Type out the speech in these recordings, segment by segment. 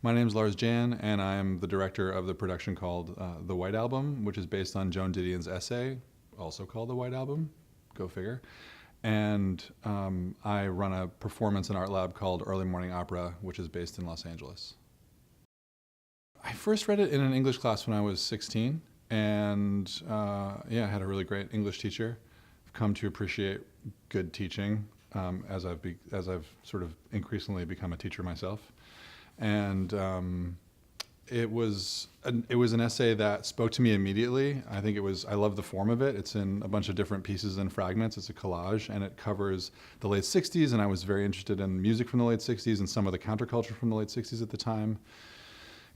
My name's Lars Jan, and I'm the director of the production called The White Album, which is based on Joan Didion's essay, also called The White Album. Go figure. And I run a performance and art lab called Early Morning Opera, which is based in Los Angeles. I first read it in an English class when I was 16, and I had a really great English teacher. I've come to appreciate good teaching as I've sort of increasingly become a teacher myself. And it was an essay that spoke to me immediately. I love the form of it. It's in a bunch of different pieces and fragments. It's a collage, and it covers the late 60s, and I was very interested in music from the late 60s and some of the counterculture from the late 60s at the time.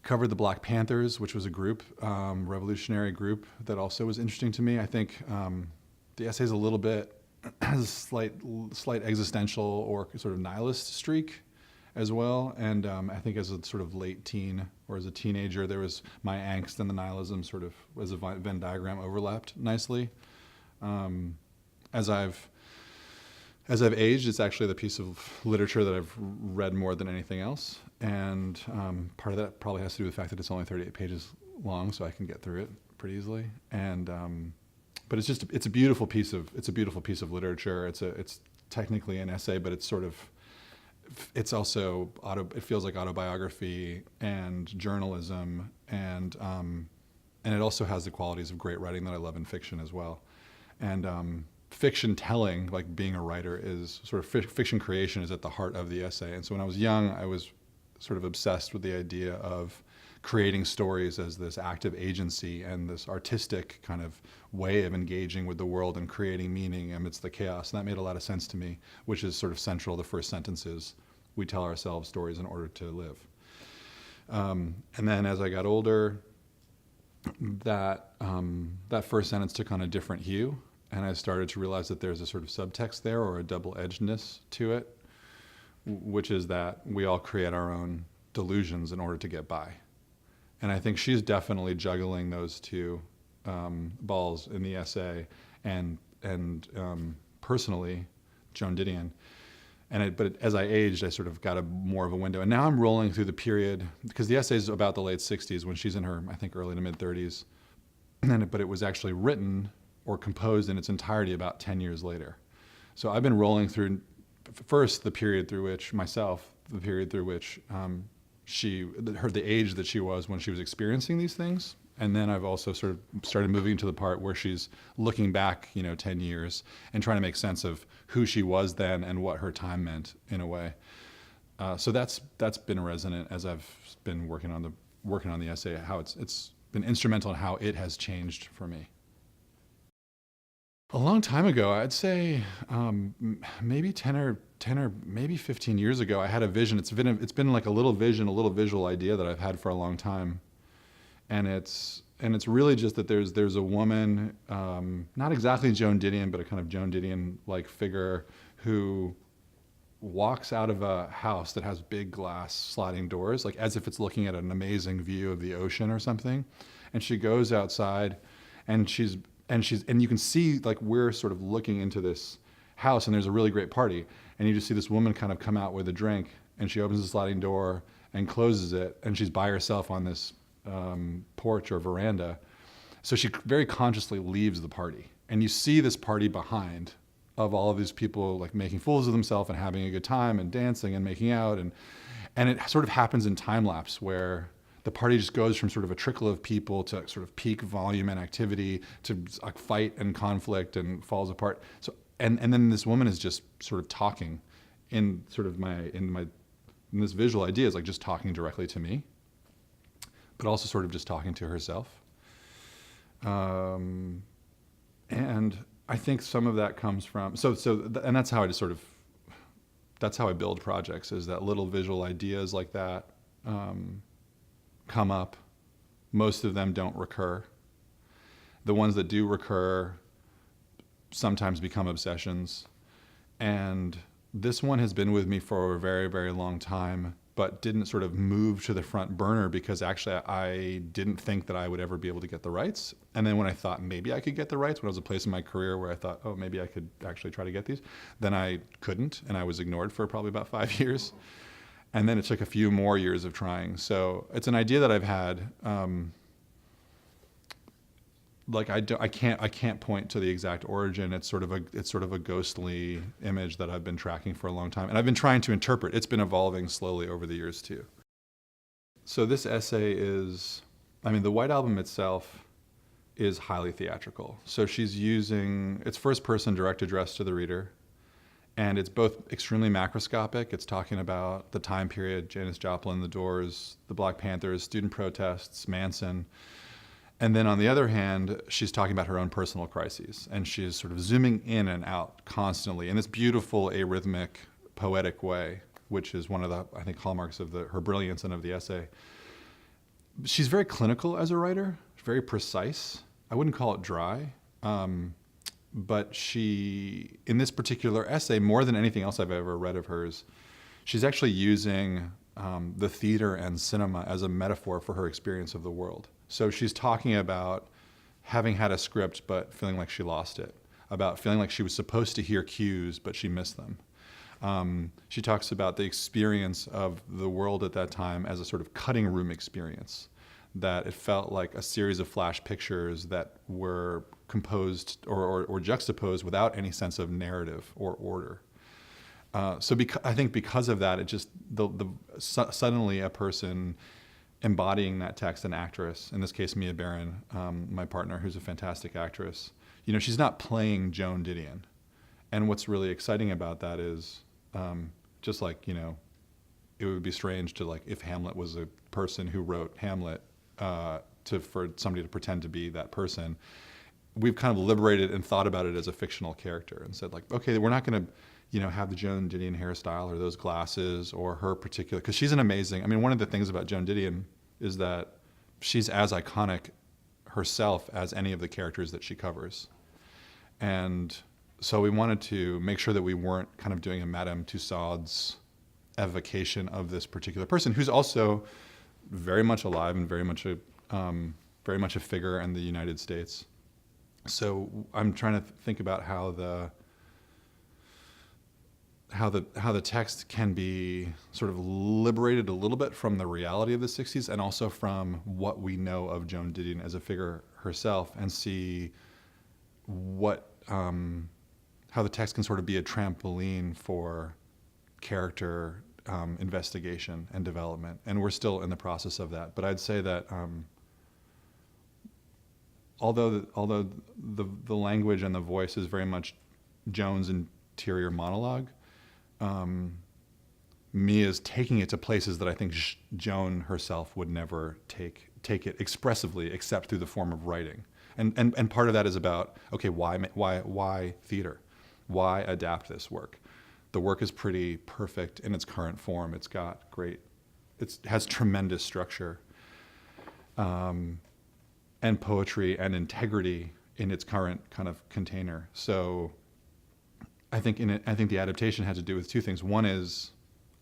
Covered the Black Panthers, which was a group, revolutionary group that also was interesting to me. I think the essay's a little bit, has a slight existential or sort of nihilist streak as well. And I think as a sort of late teen or as a teenager, there was my angst and the nihilism sort of as a Venn diagram overlapped nicely. As I've aged, it's actually the piece of literature that I've read more than anything else. And part of that probably has to do with the fact that it's only 38 pages long, so I can get through it pretty easily. And but it's a beautiful piece of literature. It's technically an essay, but it's also it feels like autobiography and journalism, and it also has the qualities of great writing that I love in fiction as well. And fiction telling, like being a writer, is sort of fiction creation is at the heart of the essay. And so when I was young, I was sort of obsessed with the idea of creating stories as this active agency and this artistic kind of way of engaging with the world and creating meaning amidst the chaos. And that made a lot of sense to me, which is sort of central. The first sentence is, we tell ourselves stories in order to live. And then as I got older, that first sentence took on a different hue, and I started to realize that there's a sort of subtext there, or a double-edgedness to it, which is that we all create our own delusions in order to get by. And I think she's definitely juggling those two balls in the essay, and personally, Joan Didion. But as I aged, I sort of got more of a window. And now I'm rolling through the period, because the essay is about the late 60s, when she's in her, I think, early to mid 30s. But it was actually written or composed in its entirety about 10 years later. So I've been rolling through, first, the period through which the age that she was when she was experiencing these things. And then I've also sort of started moving to the part where she's looking back, 10 years and trying to make sense of who she was then and what her time meant in a way. So that's been resonant as I've been working on the essay, how it's been instrumental in how it has changed for me. A long time ago, I'd say maybe 10 or maybe 15 years ago, I had a vision. It's been like a little visual idea that I've had for a long time. And it's really just that there's a woman, not exactly Joan Didion, but a kind of Joan Didion-like figure, who walks out of a house that has big glass sliding doors, like as if it's looking at an amazing view of the ocean or something. And she goes outside, and you can see, like, we're sort of looking into this house, and there's a really great party, and you just see this woman kind of come out with a drink, and she opens the sliding door and closes it, and she's by herself on this porch or veranda. So she very consciously leaves the party, and you see this party behind of all of these people, like, making fools of themselves and having a good time and dancing and making out, and it sort of happens in time lapse, where the party just goes from sort of a trickle of people to sort of peak volume and activity to like fight and conflict and falls apart. So and then this woman is just sort of talking in this visual idea is like just talking directly to me, but also sort of just talking to herself. And I think some of that comes from, and that's how that's how I build projects, is that little visual ideas like that come up. Most of them don't recur. The ones that do recur sometimes become obsessions. And this one has been with me for a very, very long time, but didn't sort of move to the front burner because actually I didn't think that I would ever be able to get the rights. And then when I thought maybe I could get the rights, when I was a place in my career where I thought, oh, maybe I could actually try to get these, then I couldn't, and I was ignored for probably about 5 years. And then it took a few more years of trying. So it's an idea that I've had. I can't point to the exact origin. It's sort of a ghostly image that I've been tracking for a long time, and I've been trying to interpret. It's been evolving slowly over the years too. So this essay is, the White Album itself is highly theatrical. So she's using, it's first person direct address to the reader. And it's both extremely macroscopic. It's talking about the time period, Janis Joplin, the Doors, the Black Panthers, student protests, Manson. And then on the other hand, she's talking about her own personal crises. And she's sort of zooming in and out constantly in this beautiful, arrhythmic, poetic way, which is one of the, I think, hallmarks of her brilliance and of the essay. She's very clinical as a writer, very precise. I wouldn't call it dry. But she, in this particular essay, more than anything else I've ever read of hers, she's actually using the theater and cinema as a metaphor for her experience of the world. So she's talking about having had a script but feeling like she lost it, about feeling like she was supposed to hear cues but she missed them. She talks about the experience of the world at that time as a sort of cutting room experience, that it felt like a series of flash pictures that were composed or juxtaposed without any sense of narrative or order. So I think because of that, it just suddenly a person embodying that text, an actress, in this case Mia Baron, my partner, who's a fantastic actress, she's not playing Joan Didion. And what's really exciting about that is just like, it would be strange to, like, if Hamlet was a person who wrote Hamlet, for somebody to pretend to be that person. We've kind of liberated and thought about it as a fictional character and said, like, okay, we're not going to, have the Joan Didion hairstyle or those glasses or her particular, because she's an amazing, one of the things about Joan Didion is that she's as iconic herself as any of the characters that she covers. And so we wanted to make sure that we weren't kind of doing a Madame Tussauds evocation of this particular person, who's also very much alive and very much a figure in the United States. So I'm trying to think about how the text can be sort of liberated a little bit from the reality of the 60s and also from what we know of Joan Didion as a figure herself, and see how the text can sort of be a trampoline for character investigation and development. And we're still in the process of that. But I'd say that although the language and the voice is very much Joan's interior monologue, Mia's taking it to places that I think Joan herself would never take it expressively, except through the form of writing. And part of that is about, okay, why theater? Why adapt this work? The work is pretty perfect in its current form. It has tremendous structure, and poetry and integrity in its current kind of container. So I think the adaptation had to do with two things. One is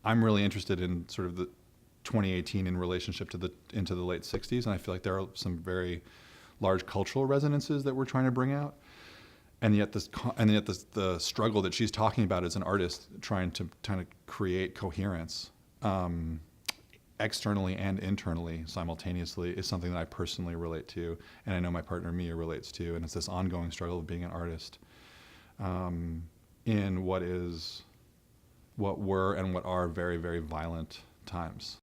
I'm really interested in sort of the 2018 in relationship to into the late 60s, and I feel like there are some very large cultural resonances that we're trying to bring out. And yet the struggle that she's talking about as an artist, trying to kind of create coherence externally and internally simultaneously, is something that I personally relate to, and I know my partner Mia relates to, and it's this ongoing struggle of being an artist in what were and what are very, very violent times.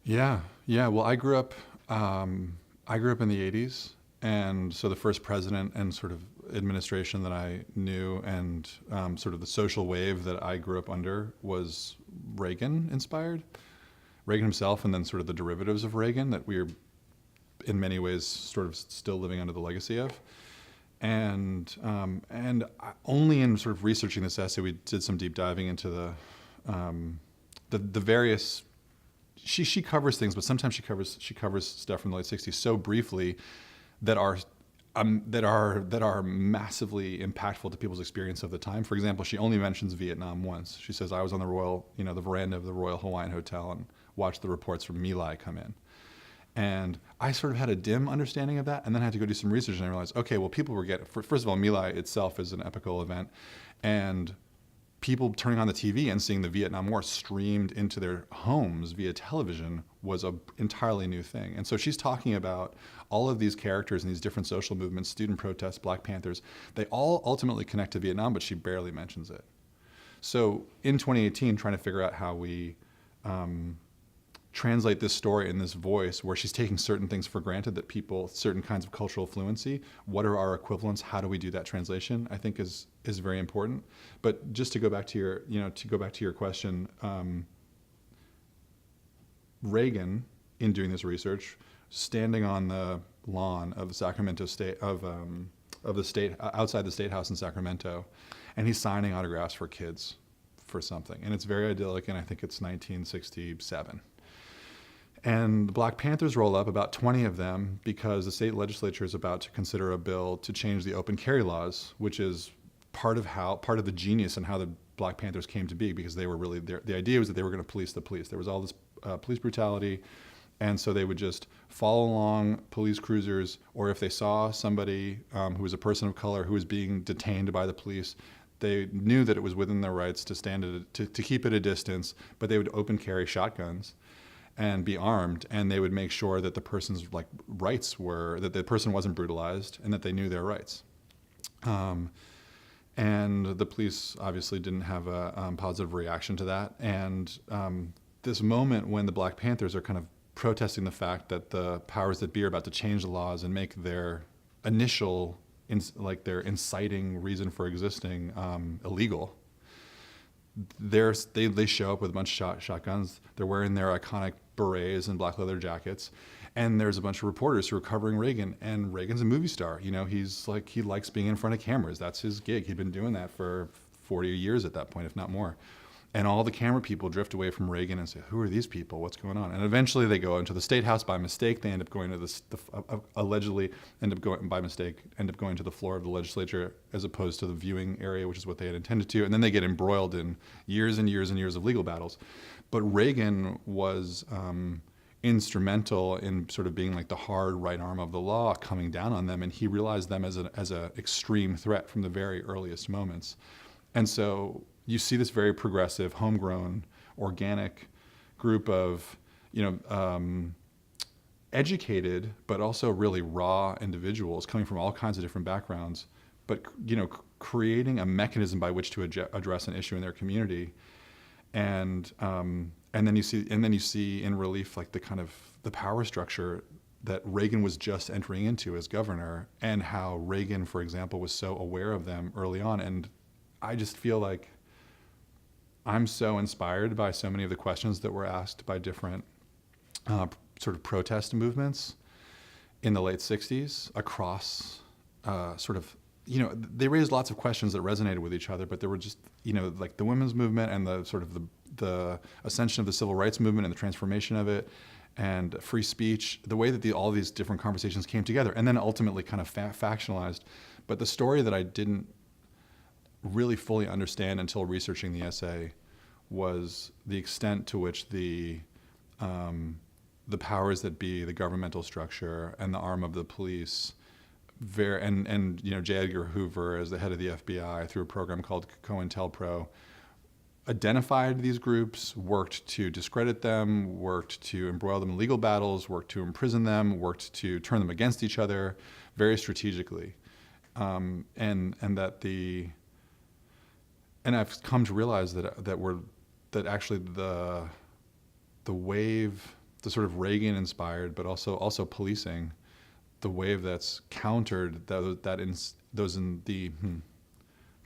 Yeah. Well, I grew up in the 80s. And so the first president and sort of administration that I knew, and sort of the social wave that I grew up under, was Reagan inspired. Reagan himself, and then sort of the derivatives of Reagan that we're in many ways sort of still living under the legacy of. And only in sort of researching this essay, we did some deep diving into the various. She covers things, but sometimes she covers stuff from the late 60s so briefly that are massively impactful to people's experience of the time. For example, she only mentions Vietnam once. She says, I was on the veranda of the Royal Hawaiian Hotel and watched the reports from My Lai come in. And I sort of had a dim understanding of that, and then I had to go do some research, and I realized, okay, well, people were getting, first of all, My Lai itself is an epical event, and people turning on the TV and seeing the Vietnam War streamed into their homes via television was an entirely new thing. And so she's talking about all of these characters and these different social movements, student protests, Black Panthers. They all ultimately connect to Vietnam, but she barely mentions it. So in 2018, trying to figure out how we translate this story in this voice where she's taking certain things for granted, that people, certain kinds of cultural fluency, what are our equivalents? How do we do that translation? I think is very important. But just to go back to your question, Reagan, in doing this research, standing on the lawn of the Sacramento State of the state outside the State House in Sacramento, and he's signing autographs for kids for something, and it's very idyllic, and I think it's 1967. And the Black Panthers roll up, about 20 of them, because the state legislature is about to consider a bill to change the open carry laws, which is part of the genius and how the Black Panthers came to be, because they were really the idea was that they were going to police the police. There was all this police brutality, and so they would just follow along police cruisers, or if they saw somebody who was a person of color who was being detained by the police, they knew that it was within their rights to stand to keep at a distance, but they would open carry shotguns and be armed, and they would make sure that the person's rights were, that the person wasn't brutalized and that they knew their rights. And the police obviously didn't have a positive reaction to that. And this moment when the Black Panthers are kind of protesting the fact that the powers that be are about to change the laws and make their initial, their inciting reason for existing illegal, they show up with a bunch of shotguns. They're wearing their iconic berets and black leather jackets, and there's a bunch of reporters who are covering Reagan. And Reagan's a movie star. He likes being in front of cameras. That's his gig. He'd been doing that for 40 years at that point, if not more. And all the camera people drift away from Reagan and say, "Who are these people? What's going on?" And eventually they go into the State House by mistake. They end up going to allegedly end up going by mistake, end up going to the floor of the legislature as opposed to the viewing area, which is what they had intended to. And then they get embroiled in years and years and years of legal battles. But Reagan was instrumental in sort of being like the hard right arm of the law coming down on them, and he realized them as an extreme threat from the very earliest moments. And so you see this very progressive, homegrown, organic group of, educated but also really raw individuals coming from all kinds of different backgrounds, but creating a mechanism by which to address an issue in their community. And then you see in relief the power structure that Reagan was just entering into as governor, and how Reagan, for example, was so aware of them early on. And I just feel like I'm so inspired by so many of the questions that were asked by different sort of protest movements in the late 60s across they raised lots of questions that resonated with each other, but there were just, like the women's movement and the sort of the ascension of the civil rights movement and the transformation of it, and free speech, the way that all these different conversations came together and then ultimately kind of factionalized. But the story that I didn't really fully understand until researching the essay was the extent to which the powers that be, the governmental structure and the arm of the police, and J. Edgar Hoover, as the head of the FBI, through a program called co-intelpro, identified these groups, worked to discredit them, worked to embroil them in legal battles, worked to imprison them, worked to turn them against each other, very strategically, and I've come to realize that actually the wave, the sort of Reagan inspired, but also policing, the wave that's countered the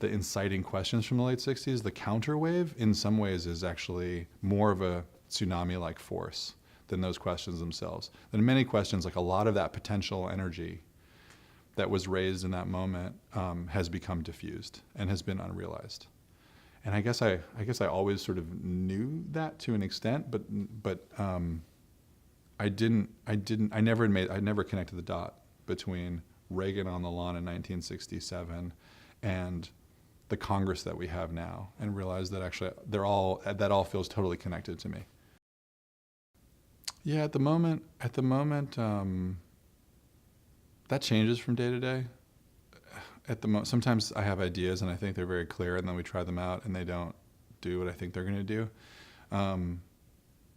inciting questions from the late 60s, the counter wave in some ways is actually more of a tsunami-like force than those questions themselves. And many questions, like a lot of that potential energy that was raised in that moment has become diffused and has been unrealized. And I guess I always sort of knew that to an extent, but I never connected the dot between Reagan on the lawn in 1967 and the Congress that we have now, and realized that actually that all feels totally connected to me. Yeah, at the moment, that changes from day to day. sometimes I have ideas and I think they're very clear, and then we try them out and they don't do what I think they're going to do.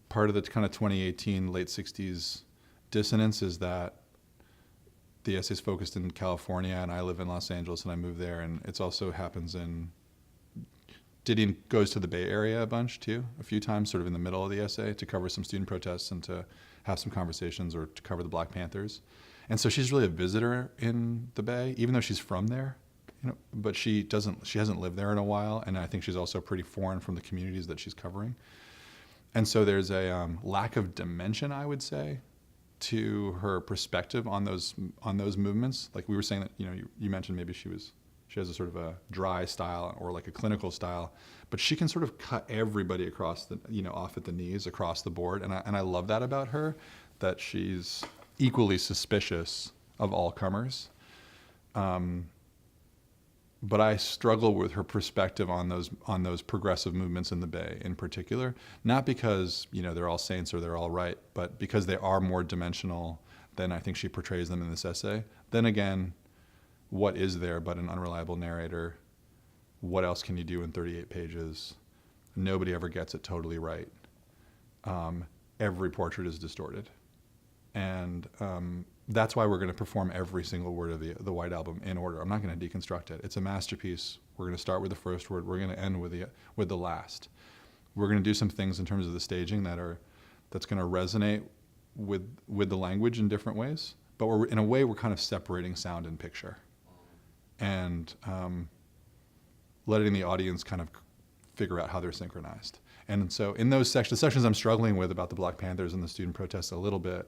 Part of the kind of 2018 late 60s dissonance is that the essay's focused in California and I live in Los Angeles and I moved there, and it also happens in Didion goes to the Bay Area a few times, sort of in the middle of the essay, to cover some student protests and to have some conversations or to cover the Black Panthers. And so she's really a visitor in the Bay, even though she's from there, but she hasn't lived there in a while, and I think she's also pretty foreign from the communities that she's covering. And so there's a lack of dimension, I would say, to her perspective on those movements. Like we were saying that, you mentioned maybe she has a sort of a dry style or like a clinical style, but she can sort of cut everybody across off at the knees across the board. And I love that about her, that she's equally suspicious of all comers. But I struggle with her perspective on those progressive movements in the Bay in particular, not because, they're all saints or they're all right, but because they are more dimensional than I think she portrays them in this essay. Then again, what is there but an unreliable narrator? What else can you do in 38 pages? Nobody ever gets it totally right. Every portrait is distorted. And that's why we're going to perform every single word of the White Album in order. I'm not going to deconstruct it. It's a masterpiece. We're going to start with the first word. We're going to end with the last. We're going to do some things in terms of the staging that's going to resonate with the language in different ways. But we're kind of separating sound and picture, and letting the audience kind of figure out how they're synchronized. And so in those sections I'm struggling with about the Black Panthers and the student protests a little bit,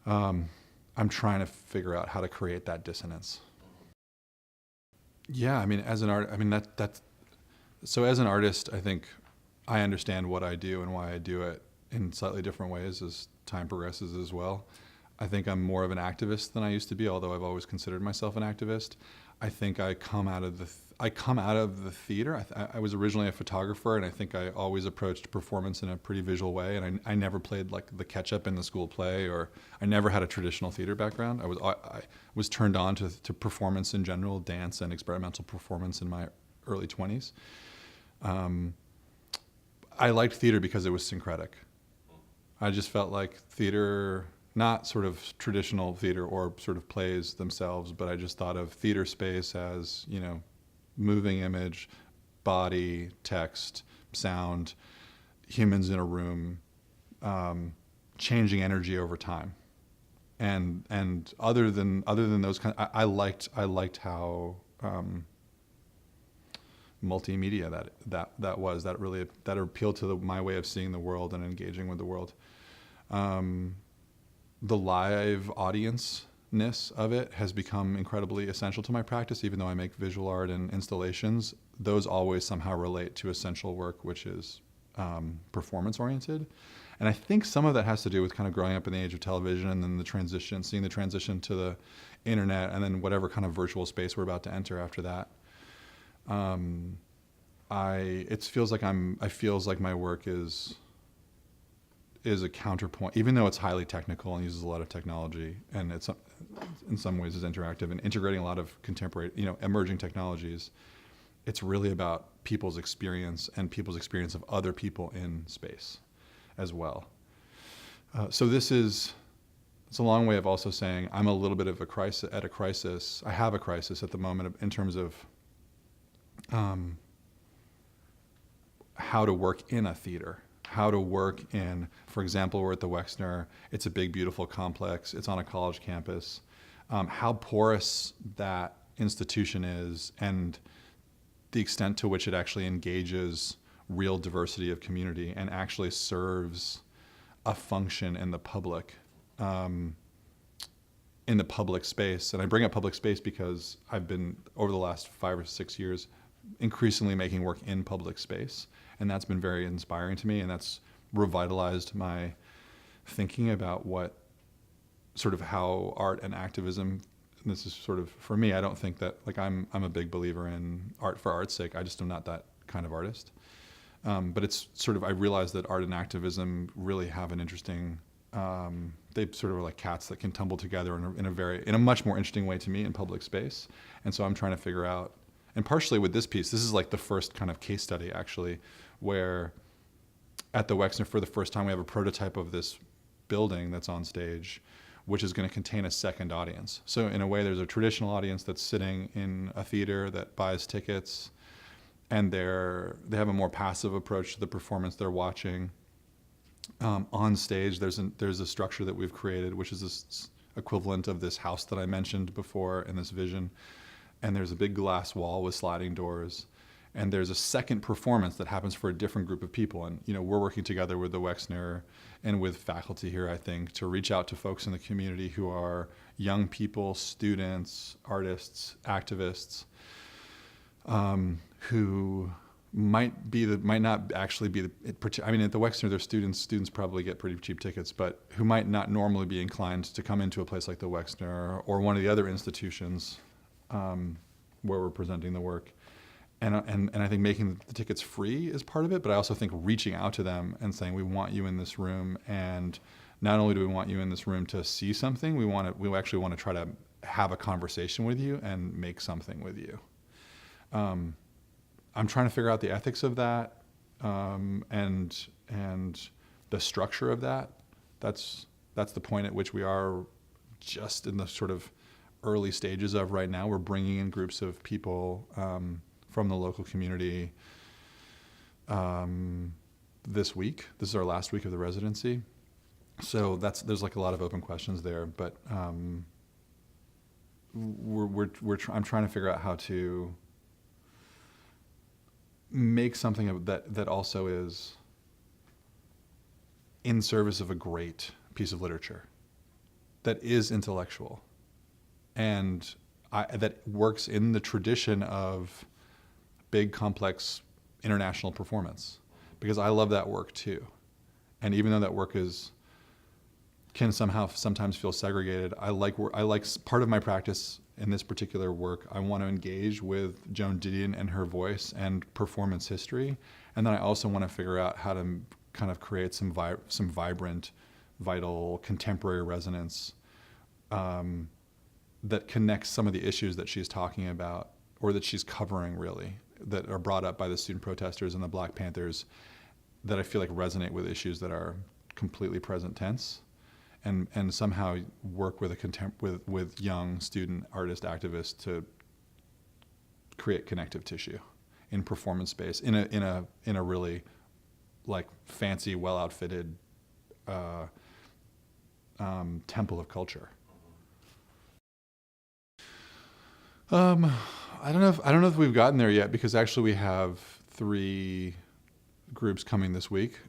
I'm trying to figure out how to create that dissonance. Yeah, as an artist, I think I understand what I do and why I do it in slightly different ways as time progresses as well. I think I'm more of an activist than I used to be, although I've always considered myself an activist. I think I come out of the theater. I was originally a photographer, and I think I always approached performance in a pretty visual way. And I never played like the catch-up in the school play, or I never had a traditional theater background. I was turned on to performance in general, dance and experimental performance in my early 20s. I liked theater because it was syncretic. I just felt like theater, not sort of traditional theater or sort of plays themselves, but I just thought of theater space as, moving image, body, text, sound, humans in a room, changing energy over time. And other than those I liked how multimedia that really appealed to my way of seeing the world and engaging with the world. The live audience-ness of it has become incredibly essential to my practice. Even though I make visual art and installations, those always somehow relate to essential work, which is performance-oriented. And I think some of that has to do with kind of growing up in the age of television, and then seeing the transition to the internet, and then whatever kind of virtual space we're about to enter after that. It feels like my work is a counterpoint, even though it's highly technical and uses a lot of technology, and it's in some ways is interactive and integrating a lot of contemporary, emerging technologies. It's really about people's experience and people's experience of other people in space as well. So it's a long way of also saying I'm a little bit of a crisis. I have a crisis at the moment in terms of how to work in a theater. How to work in, for example, we're at the Wexner. It's a big, beautiful complex. It's on a college campus. How porous that institution is, and the extent to which it actually engages real diversity of community and actually serves a function in the public space. And I bring up public space because I've been, over the last 5 or 6 years, increasingly making work in public space. And that's been very inspiring to me, and that's revitalized my thinking about how art and activism, and this is sort of, for me, I don't think that, I'm a big believer in art for art's sake. I just am not that kind of artist. But it's sort of, I realize that art and activism really have an interesting they sort of are like cats that can tumble together in a much more interesting way to me in public space. And so I'm trying to figure out, and partially with this piece, this is like the first kind of case study actually, where at the Wexner for the first time we have a prototype of this building that's on stage, which is going to contain a second audience. So in a way, there's a traditional audience that's sitting in a theater that buys tickets, and they have a more passive approach to the performance they're watching. On stage, there's a structure that we've created, which is this equivalent of this house that I mentioned before in this vision. And there's a big glass wall with sliding doors. And there's a second performance that happens for a different group of people. And we're working together with the Wexner and with faculty here, I think, to reach out to folks in the community who are young people, students, artists, activists, who might not actually be I mean, at the Wexner, there's students probably get pretty cheap tickets, but who might not normally be inclined to come into a place like the Wexner or one of the other institutions where we're presenting the work. And I think making the tickets free is part of it, but I also think reaching out to them and saying, we want you in this room, and not only do we want you in this room to see something, we actually want to try to have a conversation with you and make something with you. I'm trying to figure out the ethics of that, and the structure of that. That's the point at which we are just in the sort of early stages of right now. We're bringing in groups of people from the local community this week. This is our last week of the residency. So there's like a lot of open questions there, but I'm trying to figure out how to make something that also is in service of a great piece of literature that is intellectual and that works in the tradition of big, complex international performance, because I love that work too. And even though that work can sometimes feel segregated, I like part of my practice in this particular work. I want to engage with Joan Didion and her voice and performance history, and then I also want to figure out how to kind of create some vibrant, vital, contemporary resonance that connects some of the issues that she's talking about, or that she's covering really, that are brought up by the student protesters and the Black Panthers, that I feel like resonate with issues that are completely present tense, and somehow work with with young student artist activists to create connective tissue in performance space in a really like fancy, well outfitted temple of culture. I don't know if we've gotten there yet, because actually we have 3 groups coming this week.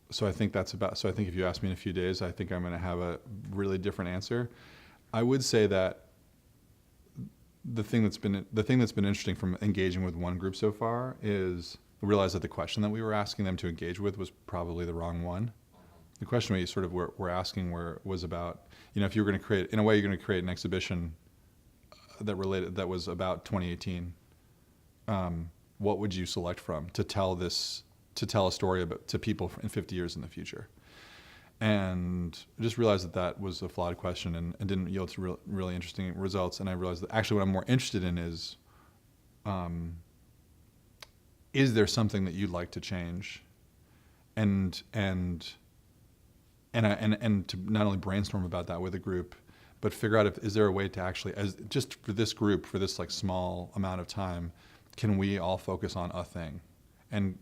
So I think if you ask me in a few days, I think I'm going to have a really different answer. I would say that the thing that's been interesting from engaging with one group so far is I realized that the question that we were asking them to engage with was probably the wrong one. The question we sort of were asking was about, if you were going to create, in a way, you're going to create an exhibition that was about 2018. What would you select from to tell a story to people in 50 years in the future? And I just realized that was a flawed question and didn't yield to really interesting results. And I realized that actually what I'm more interested in is there something that you'd like to change? And to not only brainstorm about that with a group, but figure out is there a way to actually, just for this group, for this like small amount of time, can we all focus on a thing? And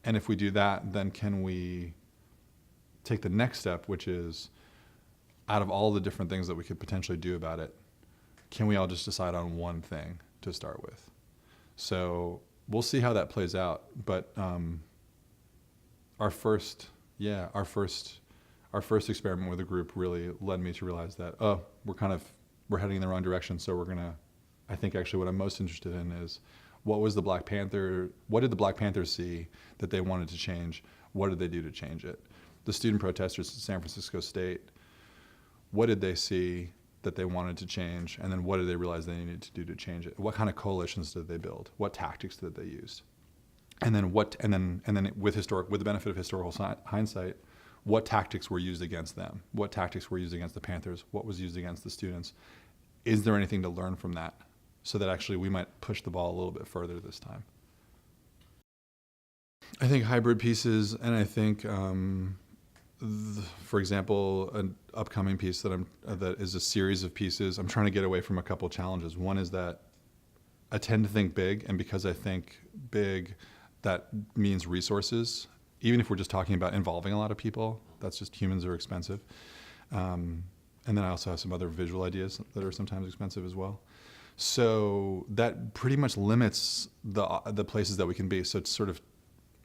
if we do that, then can we take the next step, which is, out of all the different things that we could potentially do about it, can we all just decide on one thing to start with? So we'll see how that plays out. But our first experiment with a group really led me to realize that we're heading in the wrong direction. So I think actually what I'm most interested in is, what did the Black Panthers see that they wanted to change? What did they do to change it? The student protesters at San Francisco State, what did they see that they wanted to change? And then what did they realize they needed to do to change it? What kind of coalitions did they build? What tactics did they use? And then with the benefit of historical hindsight, what tactics were used against them, what tactics were used against the Panthers, what was used against the students. Is there anything to learn from that so that actually we might push the ball a little bit further this time? I think hybrid pieces, and I think, for example, an upcoming piece that is a series of pieces. I'm trying to get away from a couple of challenges. One is that I tend to think big, and because I think big, that means resources. Even if we're just talking about involving a lot of people, that's just humans are expensive. And then I also have some other visual ideas that are sometimes expensive as well. So that pretty much limits the places that we can be. So it's sort of,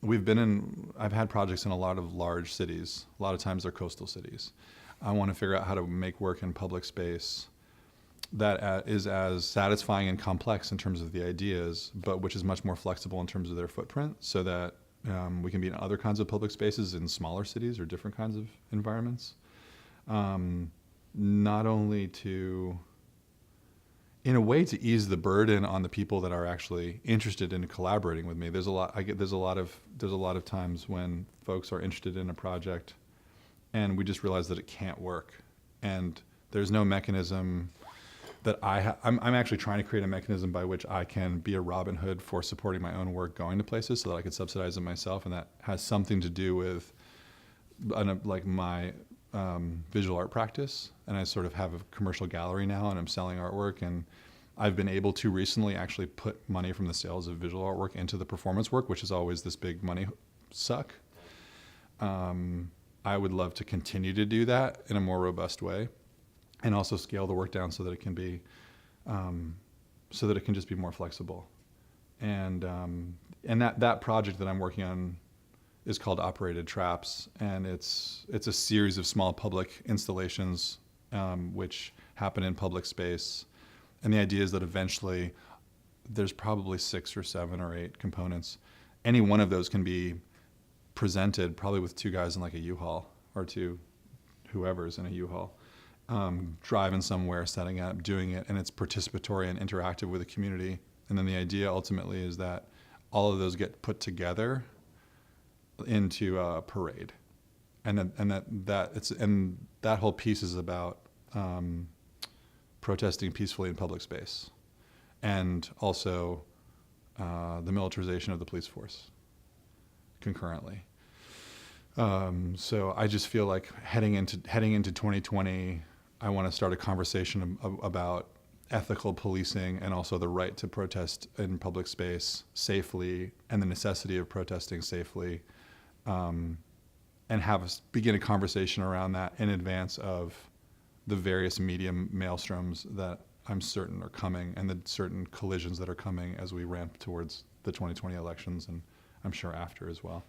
I've had projects in a lot of large cities. A lot of times they're coastal cities. I want to figure out how to make work in public space that is as satisfying and complex in terms of the ideas, but which is much more flexible in terms of their footprint, so that we can be in other kinds of public spaces in smaller cities or different kinds of environments. Not only to, in a way, to ease the burden on the people that are actually interested in collaborating with me. There's a lot of times when folks are interested in a project and we just realize that it can't work, and there's no mechanism that I'm actually trying to create a mechanism by which I can be a Robin Hood for supporting my own work going to places so that I could subsidize it myself, and that has something to do with like my visual art practice. And I sort of have a commercial gallery now, and I'm selling artwork, and I've been able to recently actually put money from the sales of visual artwork into the performance work, which is always this big money suck. I would love to continue to do that in a more robust way, and also scale the work down so that it can be, so that it can just be more flexible. And that project that I'm working on is called Operated Traps, and it's a series of small public installations which happen in public space. And the idea is that eventually there's probably 6 or 7 or 8 components. Any one of those can be presented probably with 2 guys in like a U-Haul, or 2 whoever's in a U-Haul, driving somewhere, setting up, doing it, and it's participatory and interactive with the community. And then the idea ultimately is that all of those get put together into a parade, and that whole piece is about protesting peacefully in public space, and also the militarization of the police force concurrently. So I just feel like heading into 2020, I want to start a conversation about ethical policing, and also the right to protest in public space safely, and the necessity of protesting safely, and begin a conversation around that in advance of the various media maelstroms that I'm certain are coming, and the certain collisions that are coming as we ramp towards the 2020 elections, and I'm sure after as well.